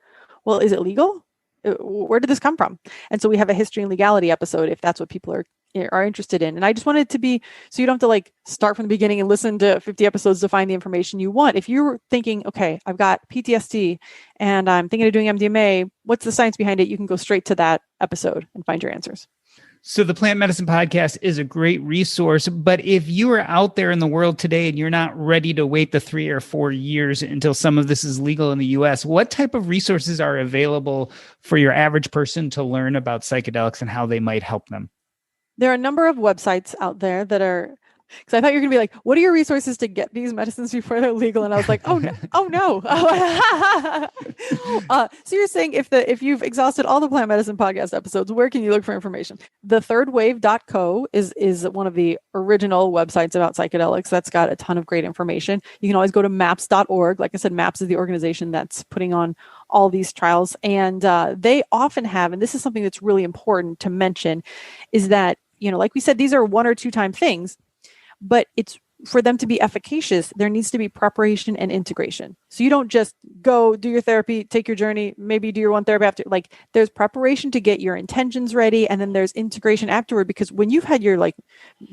well, is it legal? where did this come from? And so we have a history and legality episode if that's what people are interested in. And I just wanted it to be so you don't have to like start from the beginning and listen to 50 episodes to find the information you want. If you're thinking, okay, I've got PTSD and I'm thinking of doing MDMA, what's the science behind it? You can go straight to that episode and find your answers. So the Plant Medicine Podcast is a great resource, but if you are out there in the world today and you're not ready to wait the 3 or 4 years until some of this is legal in the US, what type of resources are available for your average person to learn about psychedelics and how they might help them? There are a number of websites out there that are, because I thought you were going to be like, what are your resources to get these medicines before they're legal? And I was like, oh no. So you're saying if you've exhausted all the Plant Medicine Podcast episodes, where can you look for information? Thethirdwave.co is one of the original websites about psychedelics. That's got a ton of great information. You can always go to maps.org. Like I said, MAPS is the organization that's putting on all these trials. And they often have, and this is something that's really important to mention, is that, like we said, these are 1 or 2 time things. But it's for them to be efficacious, there needs to be preparation and integration. So you don't just go do your therapy, take your journey, maybe do your one therapy after. Like there's preparation to get your intentions ready, and then there's integration afterward. Because when you've had with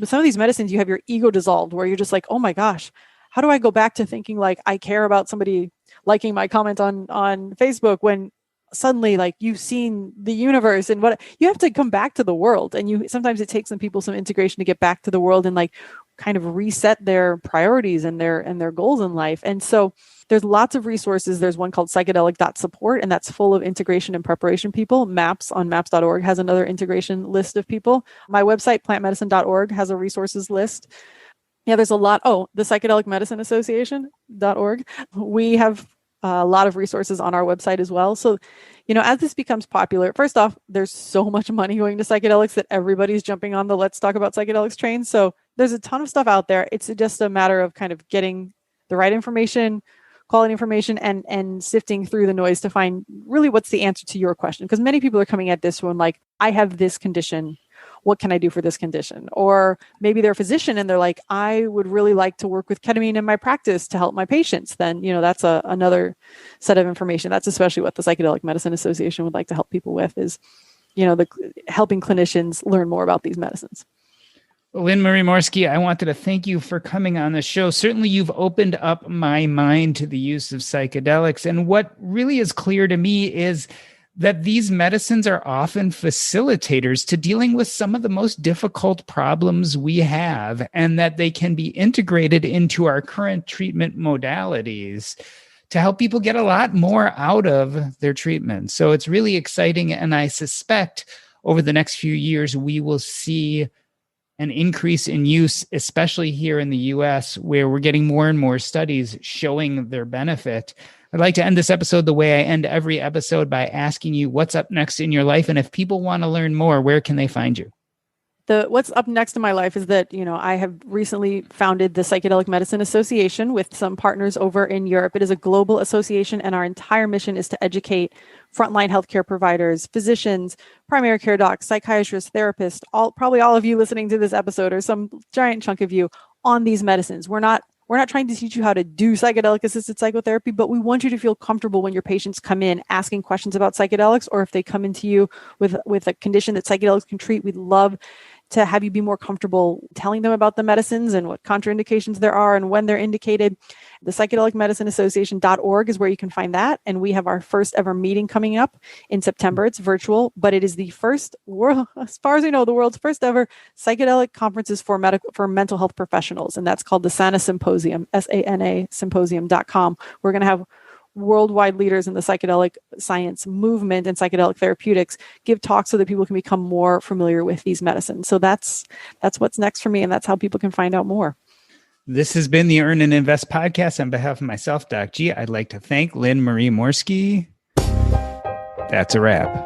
some of these medicines, you have your ego dissolved, where you're just like, oh my gosh, how do I go back to thinking like I care about somebody liking my comment on Facebook when suddenly like you've seen the universe and what you have to come back to the world. And sometimes it takes some people some integration to get back to the world and like kind of reset their priorities and their goals in life. And so there's lots of resources. There's one called psychedelic.support, and that's full of integration and preparation people. MAPS on maps.org has another integration list of people. My website, plantmedicine.org, has a resources list. Yeah, there's a lot. Oh, the Psychedelic Medicine Association.org. We have a lot of resources on our website as well. So, as this becomes popular, first off, there's so much money going to psychedelics that everybody's jumping on the let's talk about psychedelics train. So there's a ton of stuff out there. It's just a matter of kind of getting the right information, quality information, and sifting through the noise to find really what's the answer to your question. Because many people are coming at this one like, I have this condition. What can I do for this condition? Or maybe they're a physician and they're like, I would really like to work with ketamine in my practice to help my patients. Then, that's another set of information. That's especially what the Psychedelic Medicine Association would like to help people with is, helping clinicians learn more about these medicines. Lynn Marie Morski, I wanted to thank you for coming on the show. Certainly you've opened up my mind to the use of psychedelics. And what really is clear to me is that these medicines are often facilitators to dealing with some of the most difficult problems we have, and that they can be integrated into our current treatment modalities to help people get a lot more out of their treatment. So it's really exciting. And I suspect over the next few years, we will see an increase in use, especially here in the US, where we're getting more and more studies showing their benefit. I'd like to end this episode the way I end every episode by asking you what's up next in your life. And if people want to learn more, where can they find you? What's up next in my life is that, I have recently founded the Psychedelic Medicine Association with some partners over in Europe. It is a global association, and our entire mission is to educate frontline healthcare providers, physicians, primary care docs, psychiatrists, therapists, probably all of you listening to this episode or some giant chunk of you on these medicines. We're not trying to teach you how to do psychedelic assisted psychotherapy, but we want you to feel comfortable when your patients come in asking questions about psychedelics, or if they come into you with a condition that psychedelics can treat. We'd love to have you be more comfortable telling them about the medicines and what contraindications there are and when they're indicated. The Psychedelic Medicine Association.org is where you can find that. And we have our first ever meeting coming up in September. It's virtual, but it is the first world, as far as I know, the world's first ever psychedelic conferences for mental health professionals. And that's called the SANA Symposium, SANA Symposium.com. We're going to have worldwide leaders in the psychedelic science movement and psychedelic therapeutics give talks so that people can become more familiar with these medicines. So that's what's next for me, and that's how people can find out more. This has been the Earn and Invest podcast. On behalf of myself, Doc G, I'd like to thank Lynn Marie Morski. That's a wrap.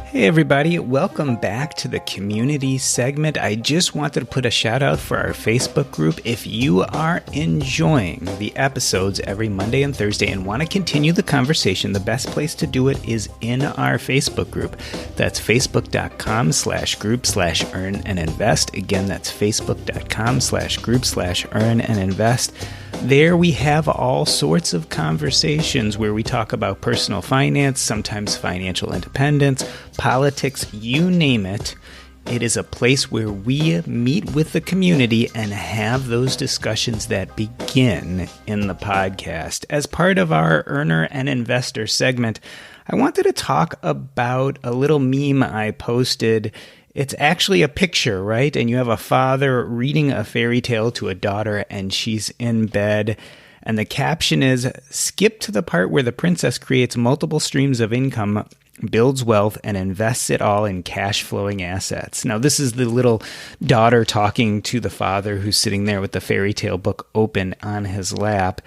Hey everybody, welcome back to the community segment. I just wanted to put a shout out for our Facebook group. If you are enjoying the episodes every Monday and Thursday and want to continue the conversation, the best place to do it is in our Facebook group. That's facebook.com/group/earn and invest. Again, that's facebook.com/group/earn and invest. There we have all sorts of conversations where we talk about personal finance, sometimes financial independence, politics, you name it. It is a place where we meet with the community and have those discussions that begin in the podcast. As part of our Earner and Investor segment, I wanted to talk about a little meme I posted. It's actually a picture, right? And you have a father reading a fairy tale to a daughter, and she's in bed. And the caption is, skip to the part where the princess creates multiple streams of income, builds wealth, and invests it all in cash flowing assets. Now, this is the little daughter talking to the father who's sitting there with the fairy tale book open on his lap.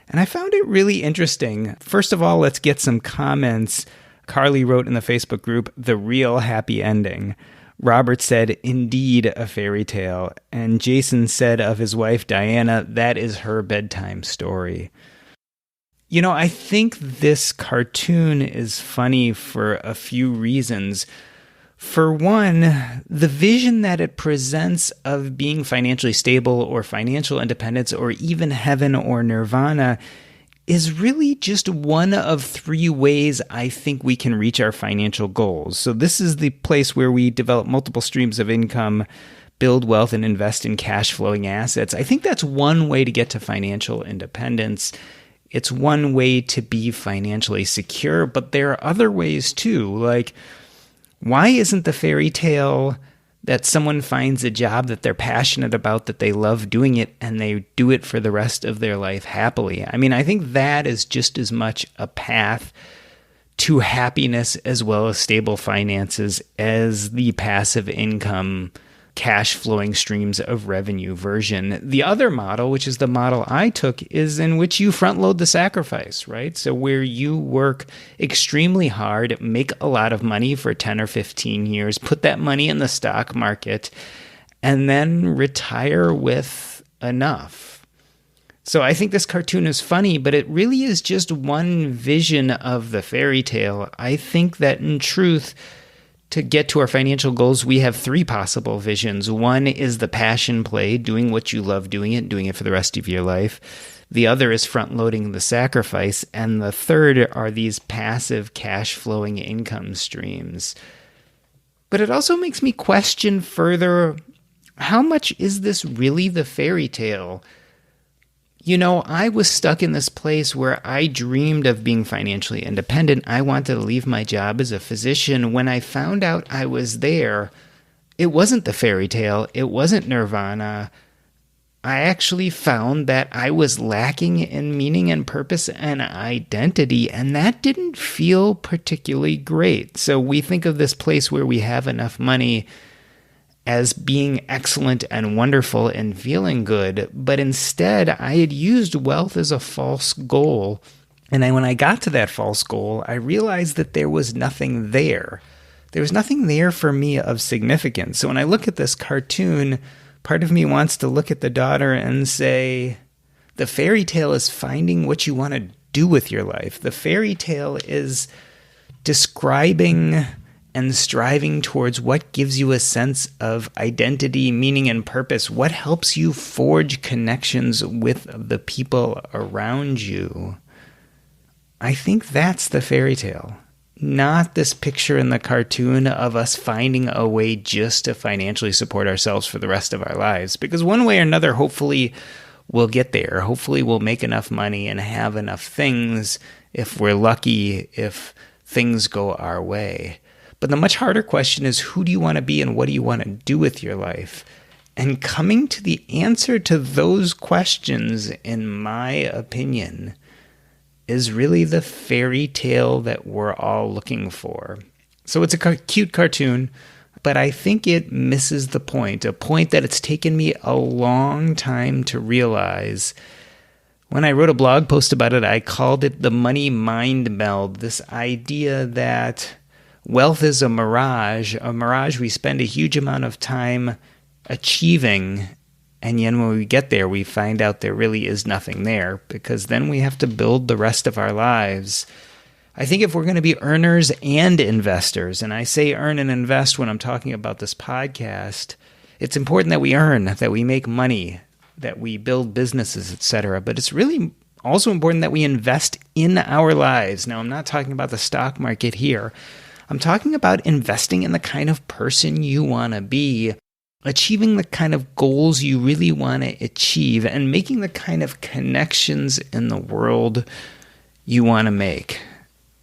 And I found it really interesting. First of all, let's get some comments. Carly wrote in the Facebook group, "The real happy ending." Robert said, "Indeed, a fairy tale." And Jason said of his wife, Diana, "That is her bedtime story." You know, I think this cartoon is funny for a few reasons. For one, the vision that it presents of being financially stable or financial independence or even heaven or nirvana is really just one of three ways I think we can reach our financial goals. So this is the place where we develop multiple streams of income, build wealth, and invest in cash flowing assets. I think that's one way to get to financial independence. It's one way to be financially secure, but there are other ways too. Like, why isn't the fairy tale that someone finds a job that they're passionate about, that they love doing it, and they do it for the rest of their life happily? I mean, I think that is just as much a path to happiness as well as stable finances as the passive income, cash flowing streams of revenue version. The other model, which is the model I took, is in which you front load the sacrifice, right? So where you work extremely hard, make a lot of money for 10 or 15 years, put that money in the stock market, and then retire with enough. So I think this cartoon is funny, but it really is just one vision of the fairy tale. I think that in truth, to get to our financial goals, we have three possible visions. One is the passion play, doing what you love doing it for the rest of your life. The other is front-loading the sacrifice. And the third are these passive cash-flowing income streams. But it also makes me question further, how much is this really the fairy tale? You know, I was stuck in this place where I dreamed of being financially independent. I wanted to leave my job as a physician. When I found out I was there, it wasn't the fairy tale. It wasn't nirvana. I actually found that I was lacking in meaning and purpose and identity, and that didn't feel particularly great. So we think of this place where we have enough money as being excellent and wonderful and feeling good, but instead I had used wealth as a false goal. And then when I got to that false goal, I realized that there was nothing there. There was nothing there for me of significance. So when I look at this cartoon, part of me wants to look at the daughter and say, the fairy tale is finding what you want to do with your life. The fairy tale is describing and striving towards what gives you a sense of identity, meaning, and purpose. What helps you forge connections with the people around you? I think that's the fairy tale, not this picture in the cartoon of us finding a way just to financially support ourselves for the rest of our lives. Because one way or another, hopefully we'll get there. Hopefully we'll make enough money and have enough things if we're lucky, if things go our way. But the much harder question is, who do you want to be and what do you want to do with your life? And coming to the answer to those questions, in my opinion, is really the fairy tale that we're all looking for. So it's a cute cartoon, but I think it misses the point, a point that it's taken me a long time to realize. When I wrote a blog post about it, I called it the money mind meld, this idea that wealth is a mirage we spend a huge amount of time achieving, and then when we get there, we find out there really is nothing there, because then we have to build the rest of our lives. I think if we're going to be earners and investors, and I say earn and invest when I'm talking about this podcast, it's important that we earn, that we make money. that we build businesses, etc. But it's really also important that we invest in our lives. Now, I'm not talking about the stock market here. I'm talking about investing in the kind of person you want to be, achieving the kind of goals you really want to achieve, and making the kind of connections in the world you want to make.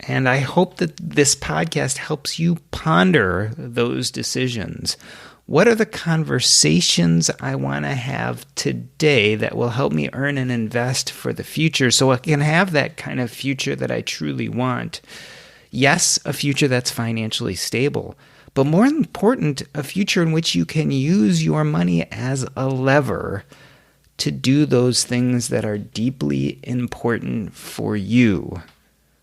And I hope that this podcast helps you ponder those decisions. What are the conversations I want to have today that will help me earn and invest for the future so I can have that kind of future that I truly want? Yes, a future that's financially stable, but more important, a future in which you can use your money as a lever to do those things that are deeply important for you.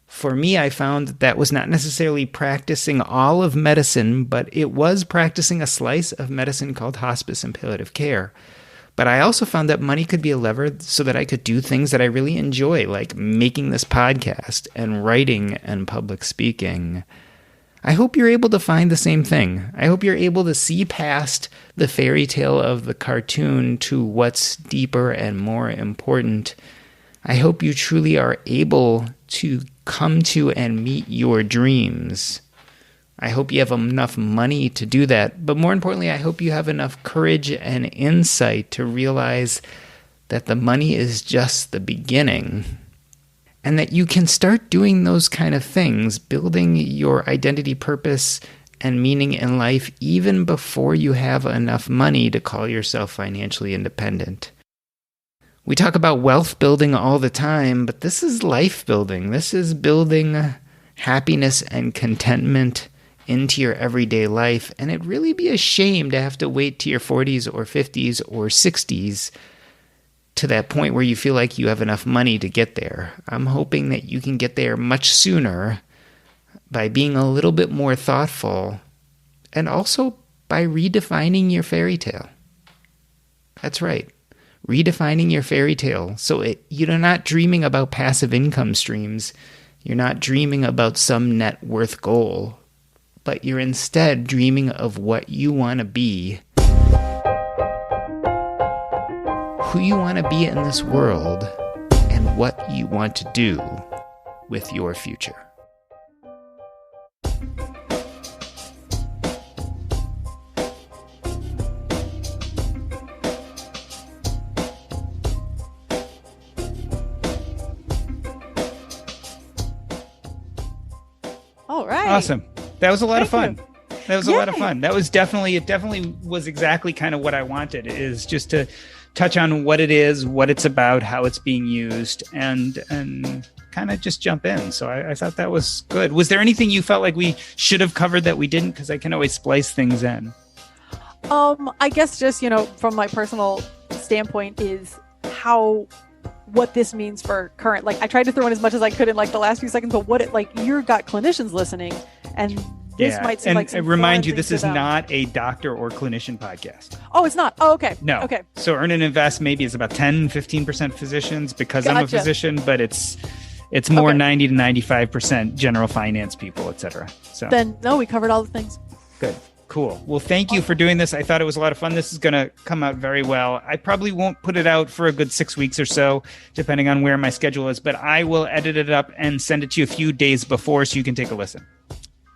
For me, I found that was not necessarily practicing all of medicine, but it was practicing a slice of medicine called hospice and palliative care. But I also found that money could be a lever so that I could do things that I really enjoy, like making this podcast and writing and public speaking. I hope you're able to find the same thing. I hope you're able to see past the fairy tale of the cartoon to what's deeper and more important. I hope you truly are able to come to and meet your dreams. I hope you have enough money to do that, but more importantly, I hope you have enough courage and insight to realize that the money is just the beginning, and that you can start doing those kind of things, building your identity, purpose, and meaning in life even before you have enough money to call yourself financially independent. We talk about wealth building all the time, but this is life building. This is building happiness and contentment into your everyday life, and it'd really be a shame to have to wait to your 40s or 50s or 60s to that point where you feel like you have enough money to get there. I'm hoping that you can get there much sooner by being a little bit more thoughtful, and also by redefining your fairy tale. That's right. Redefining your fairy tale so you're not dreaming about passive income streams. You're not dreaming about some net worth goal, but you're instead dreaming of what you want to be, who you want to be in this world, and what you want to do with your future. All right. Awesome. That was a lot of fun. Thank you. That was a lot of fun. It definitely was exactly kind of what I wanted, is just to touch on what it is, what it's about, how it's being used, and kind of just jump in. So I thought that was good. Was there anything you felt like we should have covered that we didn't? Because I can always splice things in. I guess just, from my personal standpoint is what this means for current, I tried to throw in as much as I could in the last few seconds, but you've got clinicians listening, and this might seem like some remind you, things this is to them. not a doctor or clinician podcast. Oh, it's not. Oh, okay. No. Okay. So Earn and Invest maybe is about 10-15% physicians because I'm a Gotcha. physician, but it's more Okay. 90 to 95% general finance people, etc. So Then no, we covered all the things. good. Cool. Well, thank you for doing this. I thought it was a lot of fun. This is going to come out very well. I probably won't put it out for a good 6 weeks or so, depending on where my schedule is, but I will edit it up and send it to you a few days before so you can take a listen.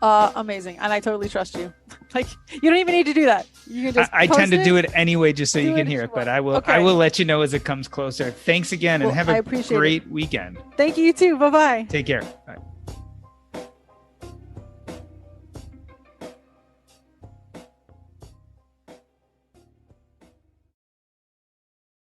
Amazing. And I totally trust you. You don't even need to do that. You can just I post tend to do it anyway, just so you can it hear as it, but well. I Okay. will let you know as it comes closer. Thanks again, and Well, have I a appreciate great weekend. Thank you, you too. Bye-bye. Take care. Bye.